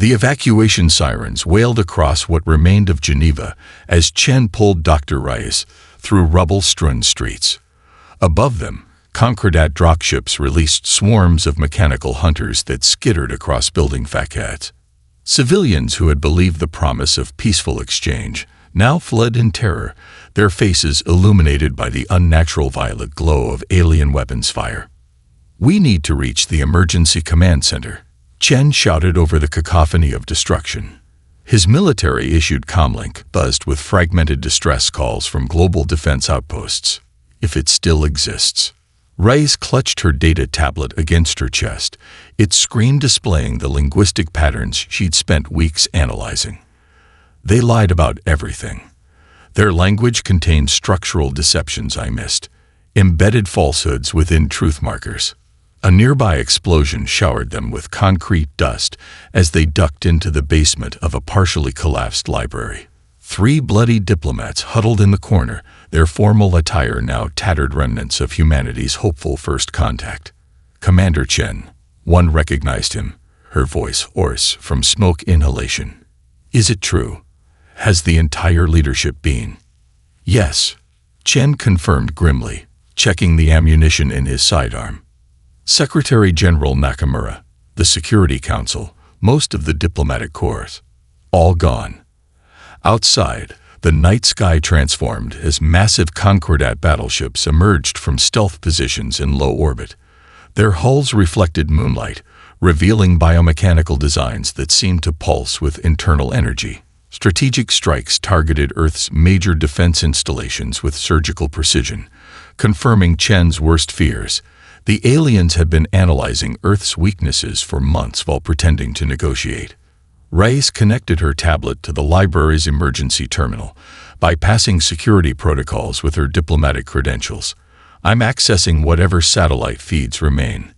The evacuation sirens wailed across what remained of Geneva as Chen pulled Dr. Reyes through rubble-strewn streets. Above them, Concordat dropships released swarms of mechanical hunters that skittered across building facades. Civilians who had believed the promise of peaceful exchange now fled in terror, their faces illuminated by the unnatural violet glow of alien weapons fire. "We need to reach the emergency command center," Chen shouted over the cacophony of destruction. His military-issued comlink buzzed with fragmented distress calls from global defense outposts. If it still exists. Reyes clutched her data tablet against her chest, its screen displaying the linguistic patterns she'd spent weeks analyzing. They lied about everything. Their language contained structural deceptions I missed, embedded falsehoods within truth markers. A nearby explosion showered them with concrete dust as they ducked into the basement of a partially collapsed library. 3 bloody diplomats huddled in the corner, their formal attire now tattered remnants of humanity's hopeful first contact. "Commander Chen," one recognized him, her voice hoarse from smoke inhalation. "Is it true? Has the entire leadership been?" "Yes," Chen confirmed grimly, checking the ammunition in his sidearm. Secretary General Nakamura, the Security Council, most of the diplomatic corps, all gone. Outside, the night sky transformed as massive Concordat battleships emerged from stealth positions in low orbit. Their hulls reflected moonlight, revealing biomechanical designs that seemed to pulse with internal energy. Strategic strikes targeted Earth's major defense installations with surgical precision, confirming Chen's worst fears. The aliens had been analyzing Earth's weaknesses for months while pretending to negotiate. Reyes connected her tablet to the library's emergency terminal, bypassing security protocols with her diplomatic credentials. "I'm accessing whatever satellite feeds remain.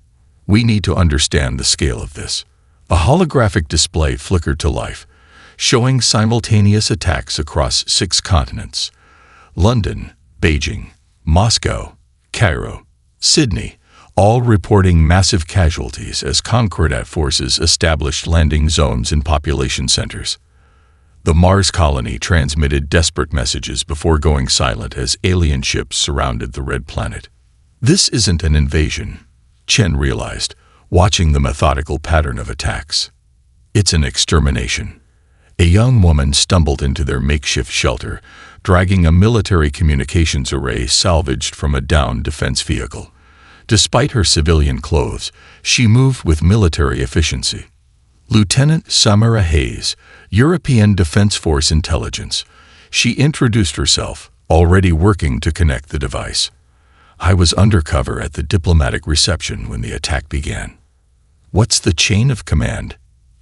We need to understand the scale of this." A holographic display flickered to life, showing simultaneous attacks across 6 continents: London, Beijing, Moscow, Cairo, Sydney, all reporting massive casualties as Concordat forces established landing zones in population centers. The Mars colony transmitted desperate messages before going silent as alien ships surrounded the red planet. "This isn't an invasion," Chen realized, watching the methodical pattern of attacks. "It's an extermination." A young woman stumbled into their makeshift shelter, dragging a military communications array salvaged from a downed defense vehicle. Despite her civilian clothes, she moved with military efficiency. "Lieutenant Samara Hayes, European Defense Force Intelligence." She introduced herself, already working to connect the device. "I was undercover at the diplomatic reception when the attack began." "What's the chain of command?"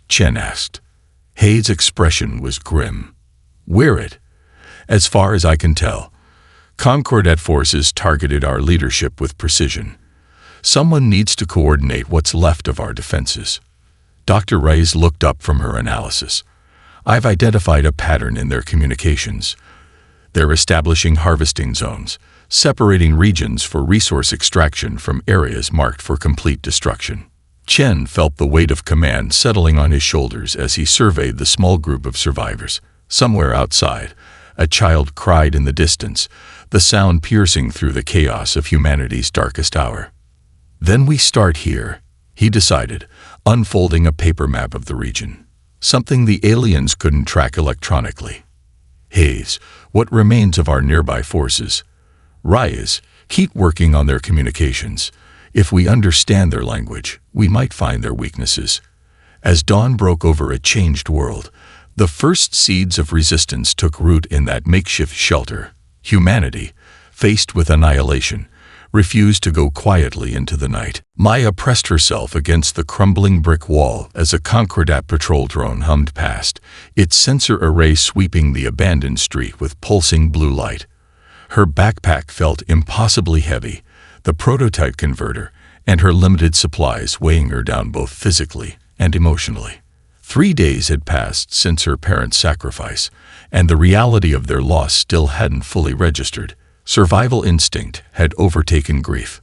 Chen asked. Hayes' expression was grim. "We're it. As far as I can tell, Concordat forces targeted our leadership with precision. Someone needs to coordinate what's left of our defenses." Dr. Reyes looked up from her analysis. "I've identified a pattern in their communications. They're establishing harvesting zones, separating regions for resource extraction from areas marked for complete destruction." Chen felt the weight of command settling on his shoulders as he surveyed the small group of survivors. Somewhere outside, a child cried in the distance, the sound piercing through the chaos of humanity's darkest hour. "Then we start here," he decided, unfolding a paper map of the region. Something the aliens couldn't track electronically. "Hayes, what remains of our nearby forces?" "Reyes, keep working on their communications. If we understand their language, we might find their weaknesses." As dawn broke over a changed world, the first seeds of resistance took root in that makeshift shelter. Humanity, faced with annihilation, refused to go quietly into the night. Maya pressed herself against the crumbling brick wall as a Concordat patrol drone hummed past, its sensor array sweeping the abandoned street with pulsing blue light. Her backpack felt impossibly heavy, the prototype converter and her limited supplies weighing her down both physically and emotionally. 3 days had passed since her parents' sacrifice, and the reality of their loss still hadn't fully registered. Survival instinct had overtaken grief.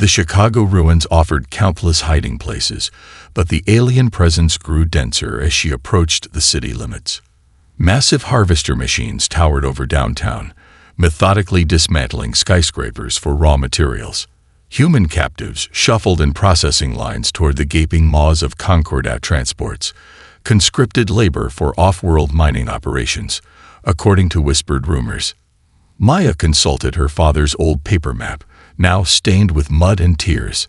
The Chicago ruins offered countless hiding places, but the alien presence grew denser as she approached the city limits. Massive harvester machines towered over downtown, methodically dismantling skyscrapers for raw materials. Human captives shuffled in processing lines toward the gaping maws of Concordat transports, conscripted labor for off-world mining operations, according to whispered rumors. Maya consulted her father's old paper map, now stained with mud and tears.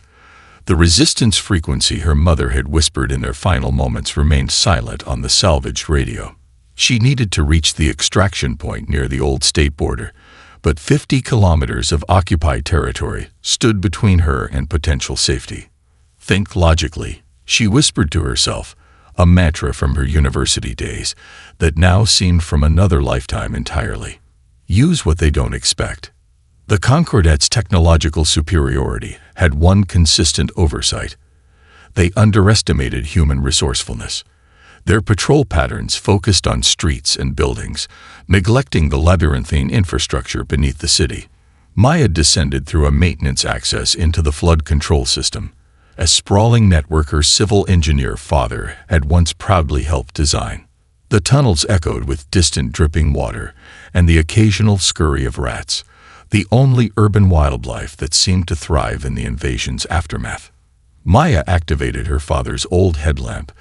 The resistance frequency her mother had whispered in their final moments remained silent on the salvaged radio. She needed to reach the extraction point near the old state border, but 50 kilometers of occupied territory stood between her and potential safety. Think logically, she whispered to herself, a mantra from her university days that now seemed from another lifetime entirely. Use what they don't expect. The Concordats' technological superiority had one consistent oversight. They underestimated human resourcefulness. Their patrol patterns focused on streets and buildings, neglecting the labyrinthine infrastructure beneath the city. Maya descended through a maintenance access into the flood control system, a sprawling network her civil engineer father had once proudly helped design. The tunnels echoed with distant dripping water and the occasional scurry of rats, the only urban wildlife that seemed to thrive in the invasion's aftermath. Maya activated her father's old headlamp,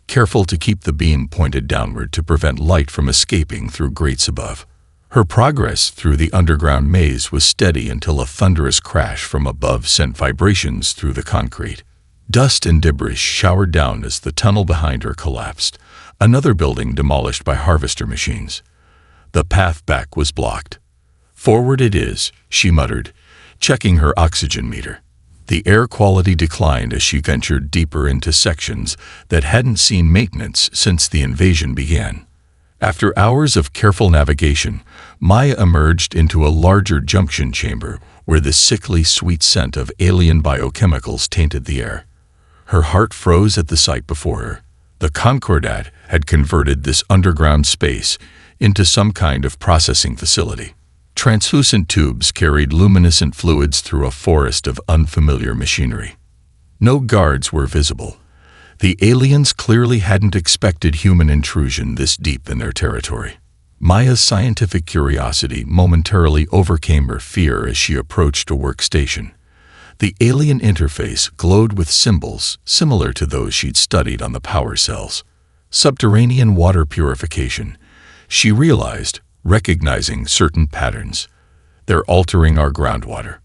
careful to keep the beam pointed downward to prevent light from escaping through grates above. Her progress through the underground maze was steady until a thunderous crash from above sent vibrations through the concrete. Dust and debris showered down as the tunnel behind her collapsed, another building demolished by harvester machines. The path back was blocked. "Forward it is," she muttered, checking her oxygen meter. The air quality declined as she ventured deeper into sections that hadn't seen maintenance since the invasion began. After hours of careful navigation, Maya emerged into a larger junction chamber where the sickly sweet scent of alien biochemicals tainted the air. Her heart froze at the sight before her. The Concordat had converted this underground space into some kind of processing facility. Translucent tubes carried luminescent fluids through a forest of unfamiliar machinery. No guards were visible. The aliens clearly hadn't expected human intrusion this deep in their territory. Maya's scientific curiosity momentarily overcame her fear as she approached a workstation. The alien interface glowed with symbols similar to those she'd studied on the power cells. Subterranean water purification, she realized, recognizing certain patterns. They're altering our groundwater.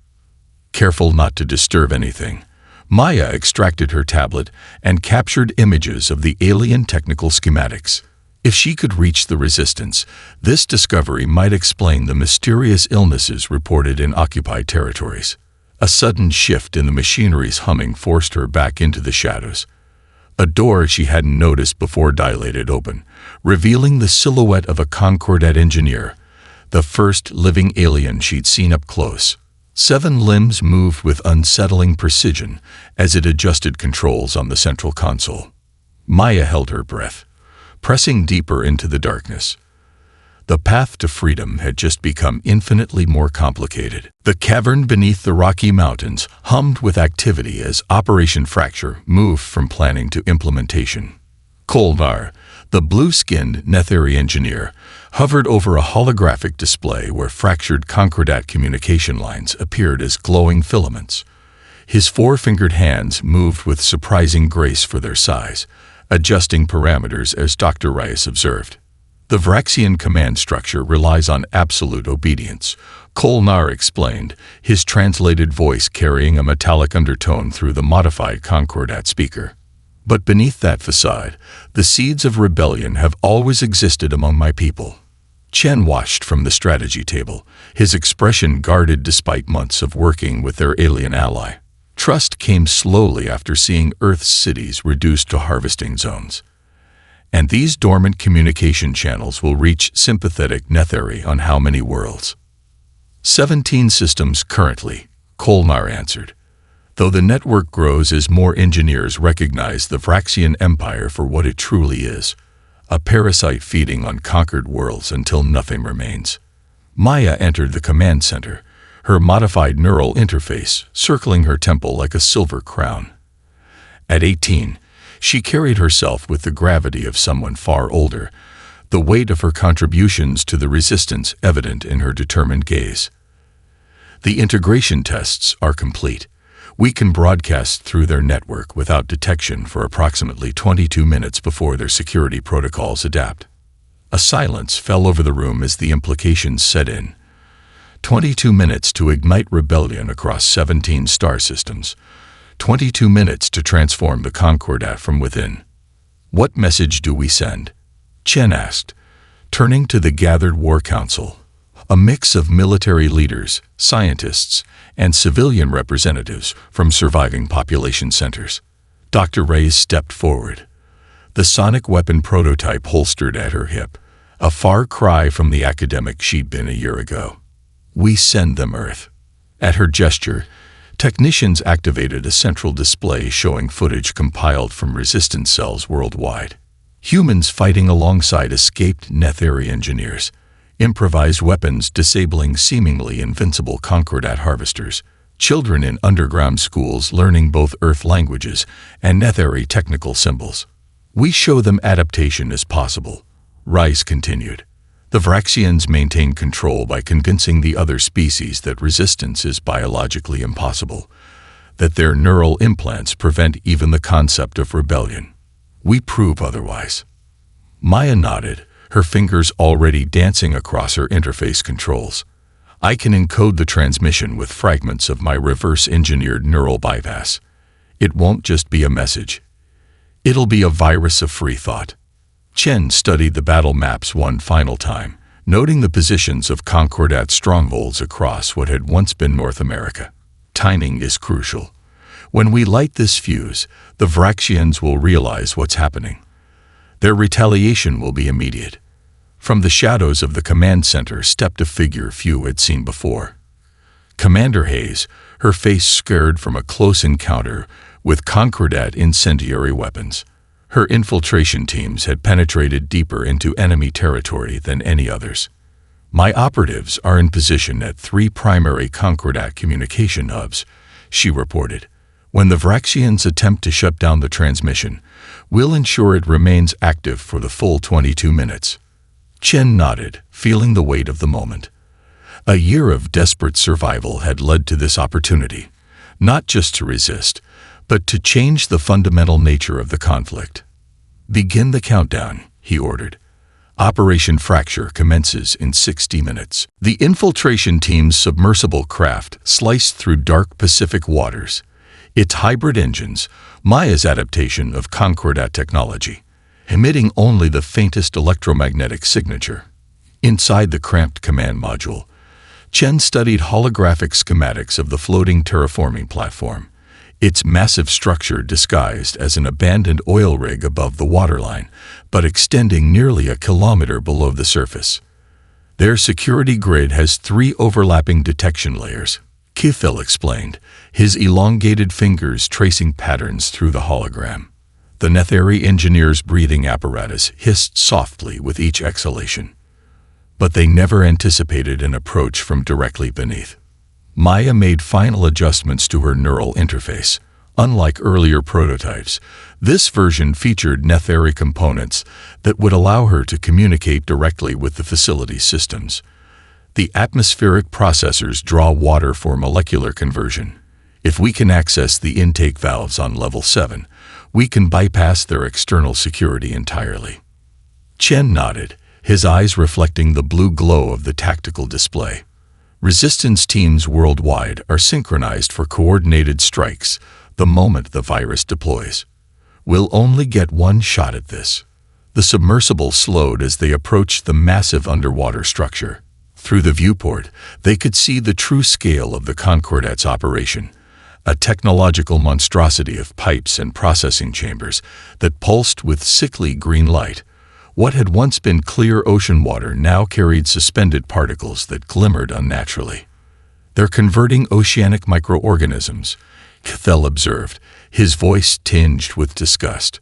Careful not to disturb anything, Maya extracted her tablet and captured images of the alien technical schematics. If she could reach the resistance, this discovery might explain the mysterious illnesses reported in occupied territories. A sudden shift in the machinery's humming forced her back into the shadows. A door she hadn't noticed before dilated open, revealing the silhouette of a Concordat engineer, the first living alien she'd seen up close. 7 limbs moved with unsettling precision as it adjusted controls on the central console. Maya held her breath, pressing deeper into the darkness. The path to freedom had just become infinitely more complicated. The cavern beneath the Rocky Mountains hummed with activity as Operation Fracture moved from planning to implementation. Kolnar, the blue-skinned Netheri engineer, hovered over a holographic display where fractured Concordat communication lines appeared as glowing filaments. His 4-fingered hands moved with surprising grace for their size, adjusting parameters as Dr. Rice observed. The Vraxian command structure relies on absolute obedience, Kolnar explained, his translated voice carrying a metallic undertone through the modified Concordat speaker. But beneath that facade, the seeds of rebellion have always existed among my people. Chen watched from the strategy table, his expression guarded despite months of working with their alien ally. Trust came slowly after seeing Earth's cities reduced to harvesting zones. And these dormant communication channels will reach sympathetic Netheri on how many worlds? 17 systems currently, Kolnar answered. Though the network grows as more engineers recognize the Vraxian Empire for what it truly is, a parasite feeding on conquered worlds until nothing remains. Maya entered the command center, her modified neural interface circling her temple like a silver crown. At 18, she carried herself with the gravity of someone far older, the weight of her contributions to the resistance evident in her determined gaze. The integration tests are complete. We can broadcast through their network without detection for approximately 22 minutes before their security protocols adapt. A silence fell over the room as the implications set in. 22 minutes to ignite rebellion across 17 star systems. 22 minutes to transform the Concordat from within. What message do we send? Chen asked, turning to the gathered War Council, a mix of military leaders, scientists, and civilian representatives from surviving population centers. Dr. Reyes stepped forward, the sonic weapon prototype holstered at her hip, a far cry from the academic she'd been a year ago. We send them Earth. At her gesture, technicians activated a central display showing footage compiled from resistance cells worldwide. Humans fighting alongside escaped Netheri engineers, improvised weapons disabling seemingly invincible Concordat harvesters, children in underground schools learning both Earth languages and Netheri technical symbols. We show them adaptation is possible, Rice continued. The Vraxians maintain control by convincing the other species that resistance is biologically impossible, that their neural implants prevent even the concept of rebellion. We prove otherwise. Maya nodded, her fingers already dancing across her interface controls. I can encode the transmission with fragments of my reverse-engineered neural bypass. It won't just be a message. It'll be a virus of free thought. Chen studied the battle maps one final time, noting the positions of Concordat strongholds across what had once been North America. Timing is crucial. When we light this fuse, the Vraxians will realize what's happening. Their retaliation will be immediate. From the shadows of the command center stepped a figure few had seen before. Commander Hayes, her face scarred from a close encounter with Concordat incendiary weapons. Her infiltration teams had penetrated deeper into enemy territory than any others. My operatives are in position at 3 primary Concordat communication hubs, she reported. When the Vraxians attempt to shut down the transmission, we'll ensure it remains active for the full 22 minutes. Chen nodded, feeling the weight of the moment. A year of desperate survival had led to this opportunity, not just to resist, but to change the fundamental nature of the conflict. Begin the countdown, he ordered. Operation Fracture commences in 60 minutes. The infiltration team's submersible craft sliced through dark Pacific waters. Its hybrid engines, Maya's adaptation of Concordat technology, emitting only the faintest electromagnetic signature. Inside the cramped command module, Chen studied holographic schematics of the floating terraforming platform, its massive structure disguised as an abandoned oil rig above the waterline, but extending nearly a kilometer below the surface. Their security grid has 3 overlapping detection layers, Kifil explained, his elongated fingers tracing patterns through the hologram. The Netheri engineer's breathing apparatus hissed softly with each exhalation. But they never anticipated an approach from directly beneath. Maya made final adjustments to her neural interface. Unlike earlier prototypes, this version featured Netheri components that would allow her to communicate directly with the facility's systems. The atmospheric processors draw water for molecular conversion. If we can access the intake valves on level 7, we can bypass their external security entirely. Chen nodded, his eyes reflecting the blue glow of the tactical display. Resistance teams worldwide are synchronized for coordinated strikes the moment the virus deploys. We'll only get one shot at this. The submersible slowed as they approached the massive underwater structure. Through the viewport, they could see the true scale of the Concordat's operation, a technological monstrosity of pipes and processing chambers that pulsed with sickly green light. What had once been clear ocean water now carried suspended particles that glimmered unnaturally. They're converting oceanic microorganisms, Cathell observed, his voice tinged with disgust.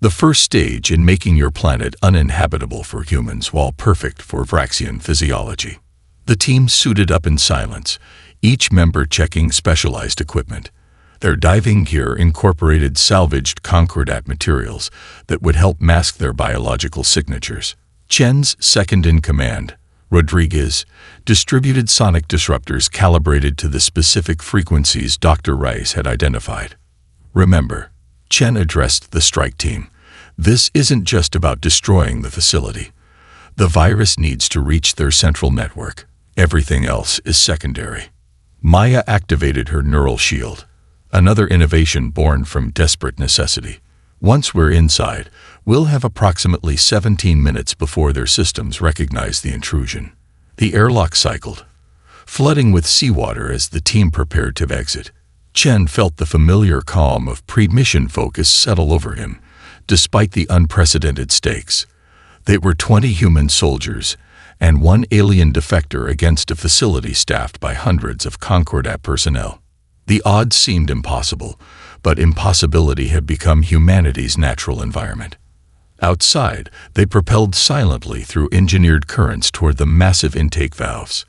The first stage in making your planet uninhabitable for humans while perfect for Vraxian physiology. The team suited up in silence, each member checking specialized equipment. Their diving gear incorporated salvaged Concordat materials that would help mask their biological signatures. Chen's second-in-command, Rodriguez, distributed sonic disruptors calibrated to the specific frequencies Dr. Rice had identified. Remember, Chen addressed the strike team. This isn't just about destroying the facility. The virus needs to reach their central network. Everything else is secondary. Maya activated her neural shield, another innovation born from desperate necessity. Once we're inside, we'll have approximately 17 minutes before their systems recognize the intrusion. The airlock cycled, flooding with seawater as the team prepared to exit. Chen felt the familiar calm of pre-mission focus settle over him, despite the unprecedented stakes. They were 20 human soldiers and one alien defector against a facility staffed by hundreds of Concordat personnel. The odds seemed impossible, but impossibility had become humanity's natural environment. Outside, they propelled silently through engineered currents toward the massive intake valves.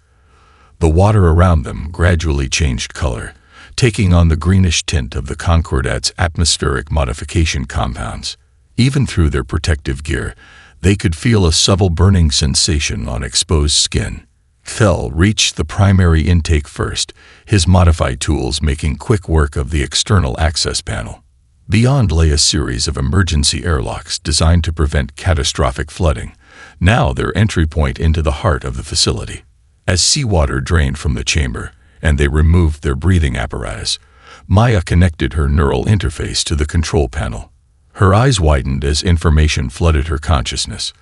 The water around them gradually changed color, taking on the greenish tint of the Concordat's atmospheric modification compounds. Even through their protective gear, they could feel a subtle burning sensation on exposed skin. Fell reached the primary intake first, his modified tools making quick work of the external access panel. Beyond lay a series of emergency airlocks designed to prevent catastrophic flooding, now their entry point into the heart of the facility. As seawater drained from the chamber, and they removed their breathing apparatus, Maya connected her neural interface to the control panel. Her eyes widened as information flooded her consciousness.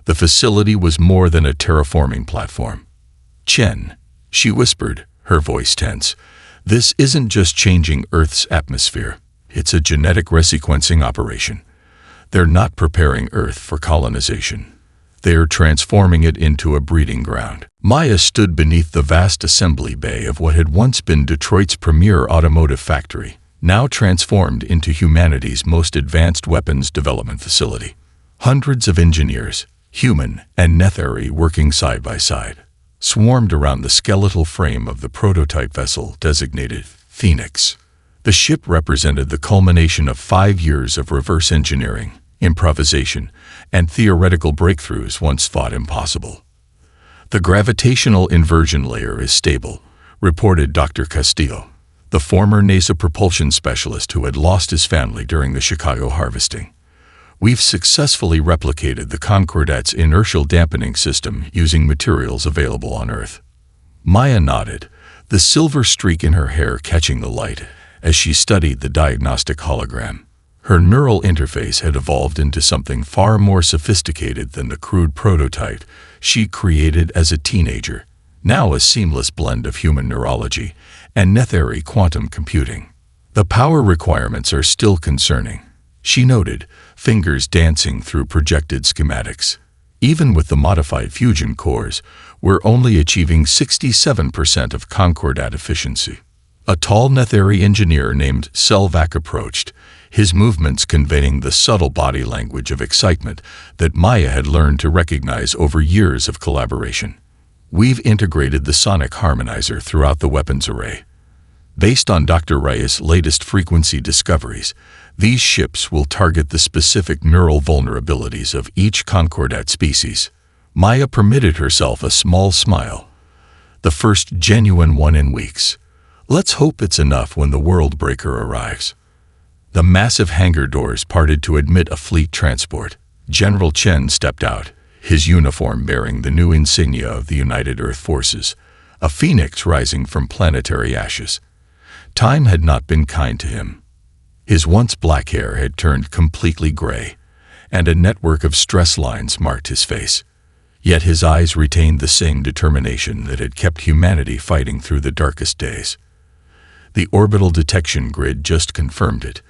The facility was more than a terraforming platform. "Chen," she whispered, her voice tense, "this isn't just changing Earth's atmosphere. It's a genetic resequencing operation. They're not preparing Earth for colonization. They're transforming it into a breeding ground." Maya stood beneath the vast assembly bay of what had once been Detroit's premier automotive factory, now transformed into humanity's most advanced weapons development facility. Hundreds of engineers, human and Netheri working side by side, swarmed around the skeletal frame of the prototype vessel designated Phoenix. The ship represented the culmination of 5 years of reverse engineering, improvisation, and theoretical breakthroughs once thought impossible. "The gravitational inversion layer is stable," reported Dr. Castillo, the former NASA propulsion specialist who had lost his family during the Chicago harvesting. "We've successfully replicated the Concordat's inertial dampening system using materials available on Earth." Maya nodded, the silver streak in her hair catching the light as she studied the diagnostic hologram. Her neural interface had evolved into something far more sophisticated than the crude prototype she created as a teenager, now a seamless blend of human neurology and Netheri quantum computing. "The power requirements are still concerning," she noted, fingers dancing through projected schematics. "Even with the modified fusion cores, we're only achieving 67% of Concordat efficiency." A tall Netheri engineer named Selvak approached, his movements conveying the subtle body language of excitement that Maya had learned to recognize over years of collaboration. "We've integrated the sonic harmonizer throughout the weapons array. Based on Dr. Reyes' latest frequency discoveries, these ships will target the specific neural vulnerabilities of each Concordat species." Maya permitted herself a small smile, the first genuine one in weeks. "Let's hope it's enough when the World Breaker arrives." The massive hangar doors parted to admit a fleet transport. General Chen stepped out, his uniform bearing the new insignia of the United Earth Forces, a phoenix rising from planetary ashes. Time had not been kind to him. His once black hair had turned completely gray, and a network of stress lines marked his face. Yet his eyes retained the same determination that had kept humanity fighting through the darkest days. "The orbital detection grid just confirmed it,"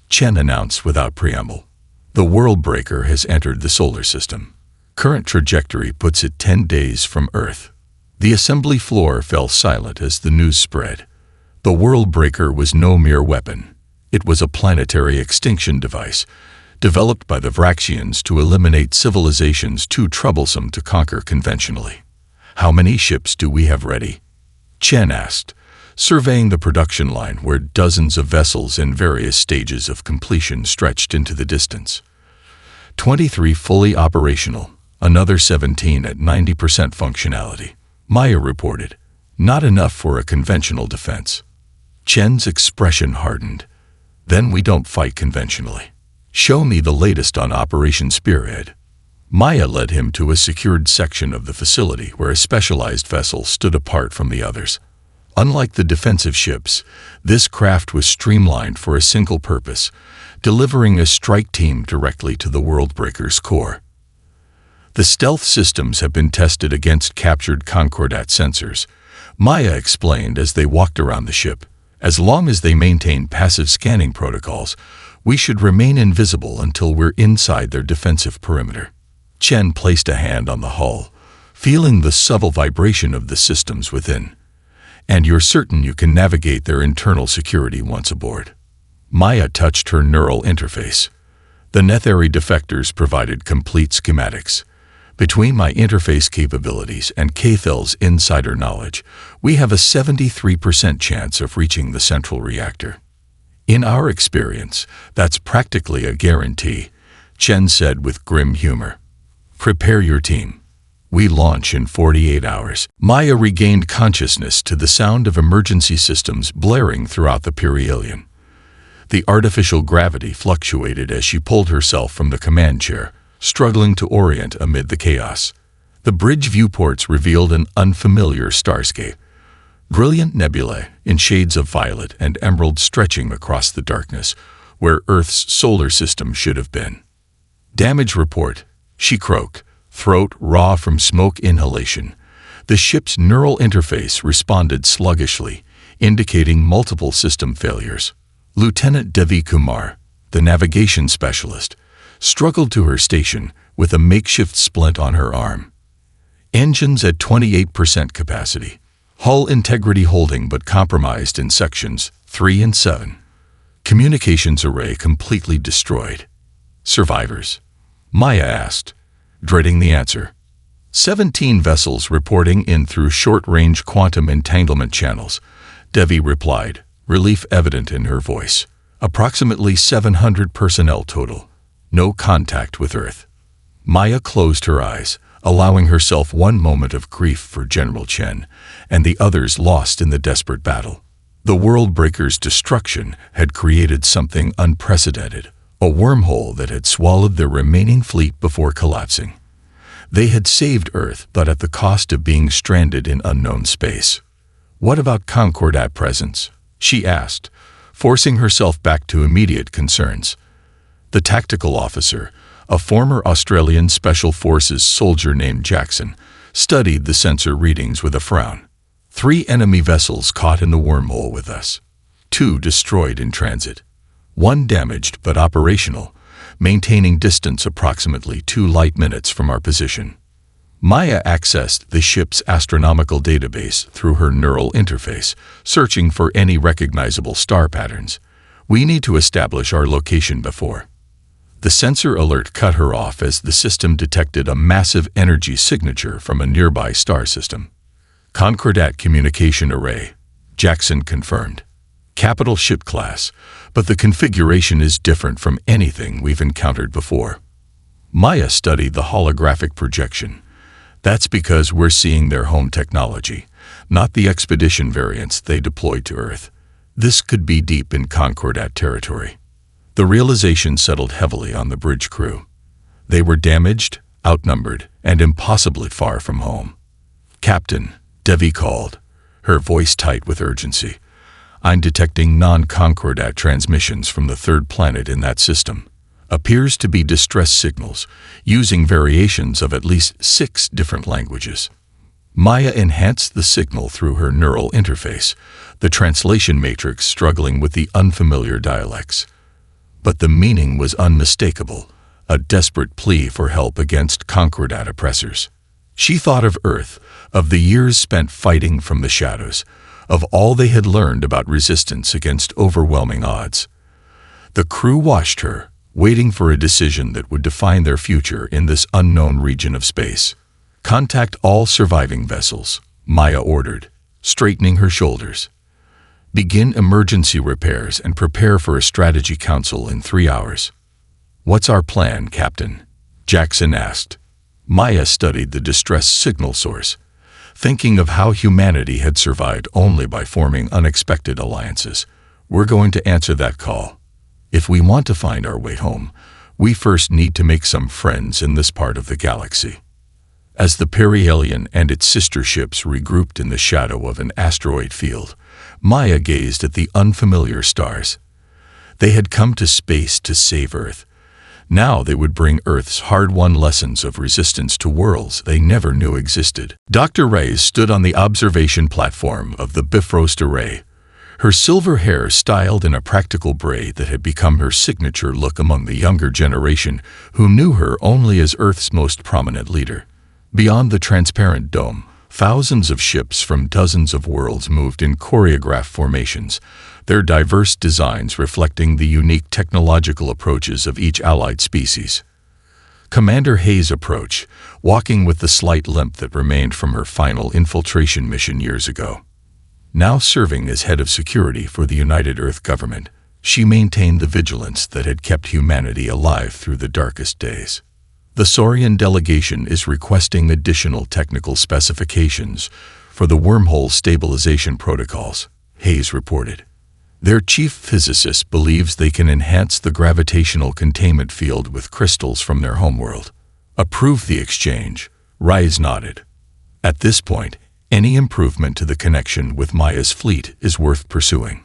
Chen announced without preamble. "The World Breaker has entered the solar system. Current trajectory puts it 10 days from Earth." The assembly floor fell silent as the news spread. The World Breaker was no mere weapon. It was a planetary extinction device, developed by the Vraxians to eliminate civilizations too troublesome to conquer conventionally. "How many ships do we have ready?" Chen asked, surveying the production line where dozens of vessels in various stages of completion stretched into the distance. 23 fully operational, another 17 at 90% functionality, Maya reported. Not enough for a conventional defense. Chen's expression hardened. Then we don't fight conventionally. Show me the latest on Operation Spearhead. Maya led him to a secured section of the facility where a specialized vessel stood apart from the others. Unlike the defensive ships, this craft was streamlined for a single purpose, delivering a strike team directly to the Worldbreaker's core. The stealth systems have been tested against captured Concordat sensors, Maya explained as they walked around the ship. As long as they maintain passive scanning protocols, we should remain invisible until we're inside their defensive perimeter. Chen placed a hand on the hull, feeling the subtle vibration of the systems within. And you're certain you can navigate their internal security once aboard. Maya touched her neural interface. The Netheri defectors provided complete schematics. Between my interface capabilities and Cathel's insider knowledge, we have a 73% chance of reaching the central reactor. In our experience, that's practically a guarantee, Chen said with grim humor. Prepare your team. We launch in 48 hours. Maya regained consciousness to the sound of emergency systems blaring throughout the perihelion. The artificial gravity fluctuated as she pulled herself from the command chair, struggling to orient amid the chaos. The bridge viewports revealed an unfamiliar starscape. Brilliant nebulae in shades of violet and emerald stretching across the darkness, where Earth's solar system should have been. Damage report, she croaked, throat raw from smoke inhalation. The ship's neural interface responded sluggishly, indicating multiple system failures. Lieutenant Devi Kumar, the navigation specialist, struggled to her station with a makeshift splint on her arm. Engines at 28% capacity. Hull integrity holding but compromised in sections 3 and 7. Communications array completely destroyed. Survivors? Maya asked, dreading the answer. 17 vessels reporting in through short-range quantum entanglement channels, Devi replied, relief evident in her voice. Approximately 700 personnel total. No contact with Earth. Maya closed her eyes, allowing herself one moment of grief for General Chen, and the others lost in the desperate battle. The Worldbreaker's destruction had created something unprecedented, a wormhole that had swallowed their remaining fleet before collapsing. They had saved Earth, but at the cost of being stranded in unknown space. What about Concordat presence? She asked, forcing herself back to immediate concerns. The tactical officer, a former Australian Special Forces soldier named Jackson, studied the sensor readings with a frown. 3 enemy vessels caught in the wormhole with us. 2 destroyed in transit. 1 damaged but operational, maintaining distance approximately 2 light minutes from our position. Maya accessed the ship's astronomical database through her neural interface, searching for any recognizable star patterns. We need to establish our location before. The sensor alert cut her off as the system detected a massive energy signature from a nearby star system. Concordat communication array, Jackson confirmed. Capital ship class, but the configuration is different from anything we've encountered before. Maya studied the holographic projection. That's because we're seeing their home technology, not the expedition variants they deployed to Earth. This could be deep in Concordat territory. The realization settled heavily on the bridge crew. They were damaged, outnumbered, and impossibly far from home. Captain, Devi called, her voice tight with urgency. I'm detecting non-Concordat transmissions from the 3rd planet in that system. Appears to be distress signals, using variations of at least 6 different languages. Maya enhanced the signal through her neural interface, the translation matrix struggling with the unfamiliar dialects. But the meaning was unmistakable, a desperate plea for help against Concordat oppressors. She thought of Earth, of the years spent fighting from the shadows, of all they had learned about resistance against overwhelming odds. The crew watched her, waiting for a decision that would define their future in this unknown region of space. Contact all surviving vessels, Maya ordered, straightening her shoulders. Begin emergency repairs and prepare for a strategy council in 3 hours." "What's our plan, Captain?" Jackson asked. Maya studied the distress signal source, thinking of how humanity had survived only by forming unexpected alliances. "We're going to answer that call. If we want to find our way home, we first need to make some friends in this part of the galaxy." As the perihelion and its sister ships regrouped in the shadow of an asteroid field, Maya gazed at the unfamiliar stars. They had come to space to save Earth. Now they would bring Earth's hard-won lessons of resistance to worlds they never knew existed. Dr. Reyes stood on the observation platform of the Bifrost Array, her silver hair styled in a practical braid that had become her signature look among the younger generation who knew her only as Earth's most prominent leader. Beyond the transparent dome, thousands of ships from dozens of worlds moved in choreographed formations, their diverse designs reflecting the unique technological approaches of each allied species. Commander Hayes approached, walking with the slight limp that remained from her final infiltration mission years ago. Now serving as head of security for the United Earth government, she maintained the vigilance that had kept humanity alive through the darkest days. "The Saurian delegation is requesting additional technical specifications for the wormhole stabilization protocols," Hayes reported. "Their chief physicist believes they can enhance the gravitational containment field with crystals from their homeworld." "Approve the exchange," Reyes nodded. At this point, any improvement to the connection with Maya's fleet is worth pursuing.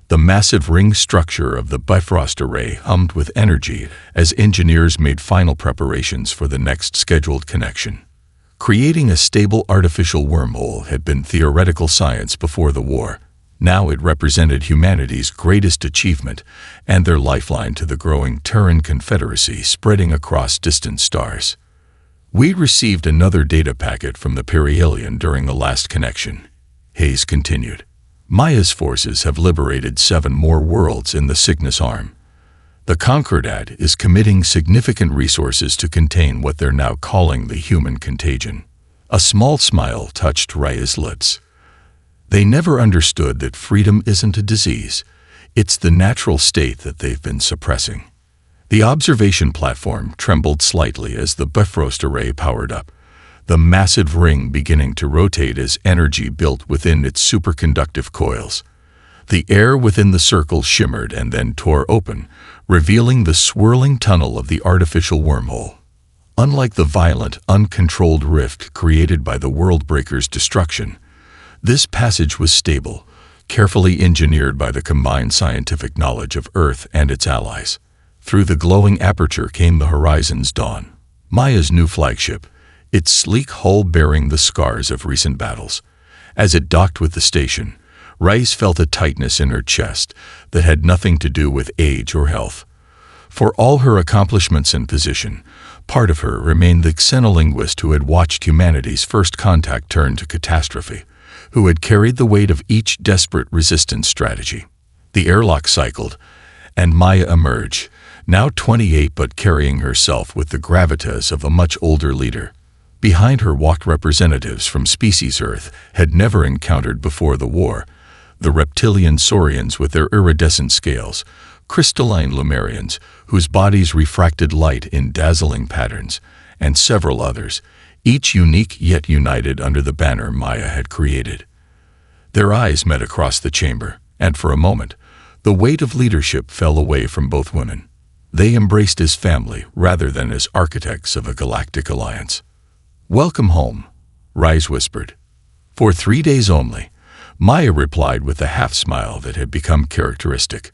The massive ring structure of the Bifrost Array hummed with energy as engineers made final preparations for the next scheduled connection. Creating a stable artificial wormhole had been theoretical science before the war. Now it represented humanity's greatest achievement and their lifeline to the growing Terran Confederacy spreading across distant stars. "We received another data packet from the perihelion during the last connection," Hayes continued. "Maya's forces have liberated 7 more worlds in the Cygnus Arm. The Concordat is committing significant resources to contain what they're now calling the human contagion." A small smile touched Reyes' lips. They never understood that freedom isn't a disease, it's the natural state that they've been suppressing. The observation platform trembled slightly as the Bifrost Array powered up, the massive ring beginning to rotate as energy built within its superconductive coils. The air within the circle shimmered and then tore open, revealing the swirling tunnel of the artificial wormhole. Unlike the violent, uncontrolled rift created by the Worldbreaker's destruction, this passage was stable, carefully engineered by the combined scientific knowledge of Earth and its allies. Through the glowing aperture came the Horizon's dawn, Maya's new flagship, its sleek hull bearing the scars of recent battles. As it docked with the station, Reyes felt a tightness in her chest that had nothing to do with age or health. For all her accomplishments and position, part of her remained the xenolinguist who had watched humanity's first contact turn to catastrophe, who had carried the weight of each desperate resistance strategy. The airlock cycled, and Maya emerged, now 28 but carrying herself with the gravitas of a much older leader. Behind her walked representatives from species Earth had never encountered before the war, the reptilian saurians with their iridescent scales, crystalline Lumerians whose bodies refracted light in dazzling patterns, and several others, each unique yet united under the banner Maya had created. Their eyes met across the chamber, and for a moment, the weight of leadership fell away from both women. They embraced as family rather than as architects of a galactic alliance. "Welcome home," Reyes whispered. "For 3 days only," Maya replied with a half-smile that had become characteristic.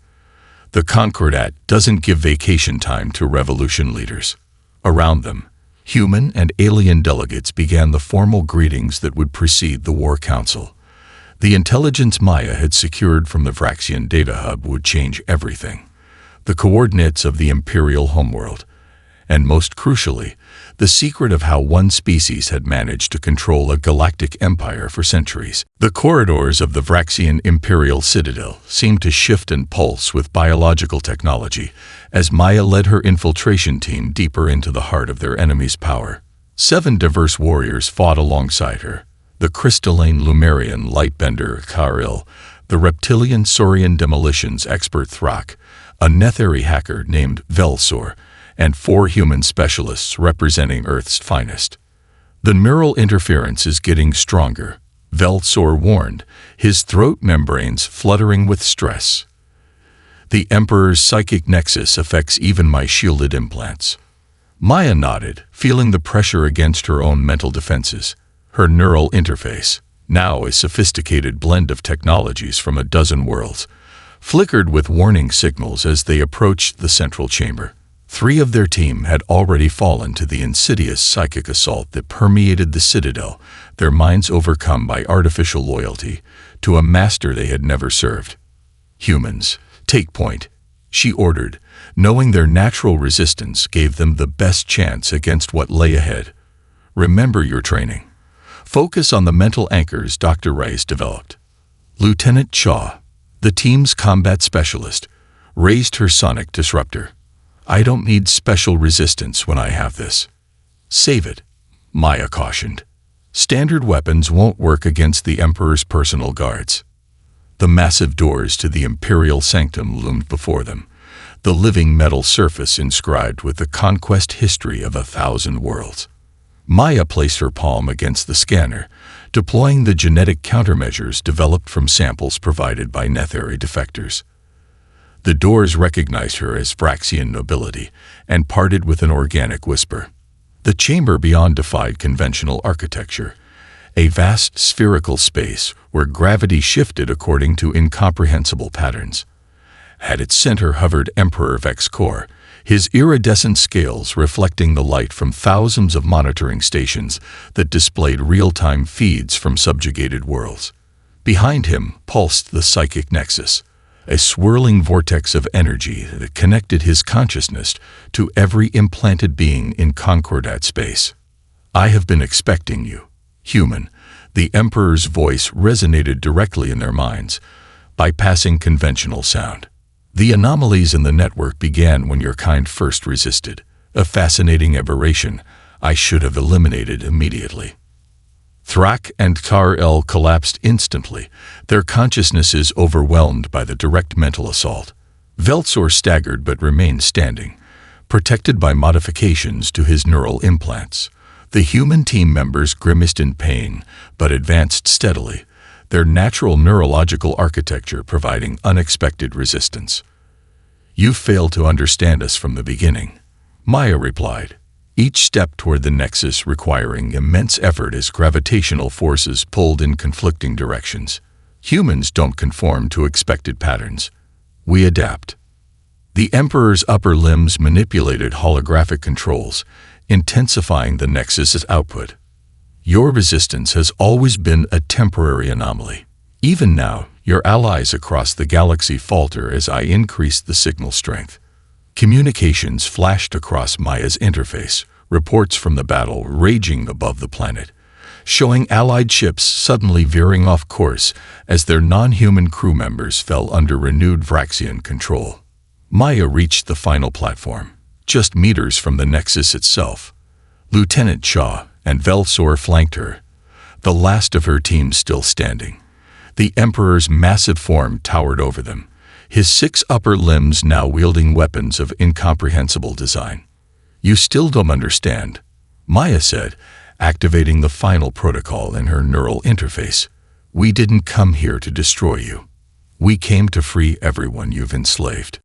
The Concordat doesn't give vacation time to revolution leaders. Around them, human and alien delegates began the formal greetings that would precede the War Council. The intelligence Maya had secured from the Vraxian data hub would change everything. The coordinates of the Imperial homeworld, and most crucially, the secret of how one species had managed to control a galactic empire for centuries. The corridors of the Vraxian Imperial Citadel seemed to shift and pulse with biological technology as Maya led her infiltration team deeper into the heart of their enemy's power. 7 diverse warriors fought alongside her. The crystalline Lumerian lightbender Karil, the reptilian Saurian demolitions expert Thrak, a Netheri hacker named Velsor, and 4 human specialists representing Earth's finest. The neural interference is getting stronger, Velsor warned, his throat membranes fluttering with stress. The Emperor's psychic nexus affects even my shielded implants. Maya nodded, feeling the pressure against her own mental defenses. Her neural interface, now a sophisticated blend of technologies from a dozen worlds, flickered with warning signals as they approached the central chamber. 3 of their team had already fallen to the insidious psychic assault that permeated the Citadel, their minds overcome by artificial loyalty to a master they had never served. "Humans, take point," she ordered, knowing their natural resistance gave them the best chance against what lay ahead. "Remember your training. Focus on the mental anchors Dr. Rice developed." Lieutenant Shaw, the team's combat specialist, raised her sonic disruptor. "I don't need special resistance when I have this." "Save it," Maya cautioned. "Standard weapons won't work against the Emperor's personal guards." The massive doors to the Imperial Sanctum loomed before them, the living metal surface inscribed with the conquest history of 1,000 worlds. Maya placed her palm against the scanner, deploying the genetic countermeasures developed from samples provided by Netheri defectors. The doors recognized her as Vraxian nobility and parted with an organic whisper. The chamber beyond defied conventional architecture, a vast spherical space where gravity shifted according to incomprehensible patterns. At its center hovered Emperor Vexcor, his iridescent scales reflecting the light from thousands of monitoring stations that displayed real-time feeds from subjugated worlds. Behind him pulsed the psychic nexus, a swirling vortex of energy that connected his consciousness to every implanted being in Concordat space. "I have been expecting you, human." The Emperor's voice resonated directly in their minds, bypassing conventional sound. "The anomalies in the network began when your kind first resisted, a fascinating aberration I should have eliminated immediately." Thrak and Kar-El collapsed instantly, their consciousnesses overwhelmed by the direct mental assault. Velsor staggered but remained standing, protected by modifications to his neural implants. The human team members grimaced in pain, but advanced steadily, their natural neurological architecture providing unexpected resistance. "You failed to understand us from the beginning," Maya replied, each step toward the nexus requiring immense effort as gravitational forces pulled in conflicting directions. "Humans don't conform to expected patterns. We adapt." The Emperor's upper limbs manipulated holographic controls, intensifying the nexus's output. "Your resistance has always been a temporary anomaly. Even now, your allies across the galaxy falter as I increase the signal strength." Communications flashed across Maya's interface, reports from the battle raging above the planet, showing Allied ships suddenly veering off course as their non-human crew members fell under renewed Vraxian control. Maya reached the final platform, just meters from the Nexus itself. Lieutenant Shaw and Velsor flanked her, the last of her team still standing. The Emperor's massive form towered over them, his 6 upper limbs now wielding weapons of incomprehensible design. "You still don't understand," Maya said, activating the final protocol in her neural interface. "We didn't come here to destroy you. We came to free everyone you've enslaved."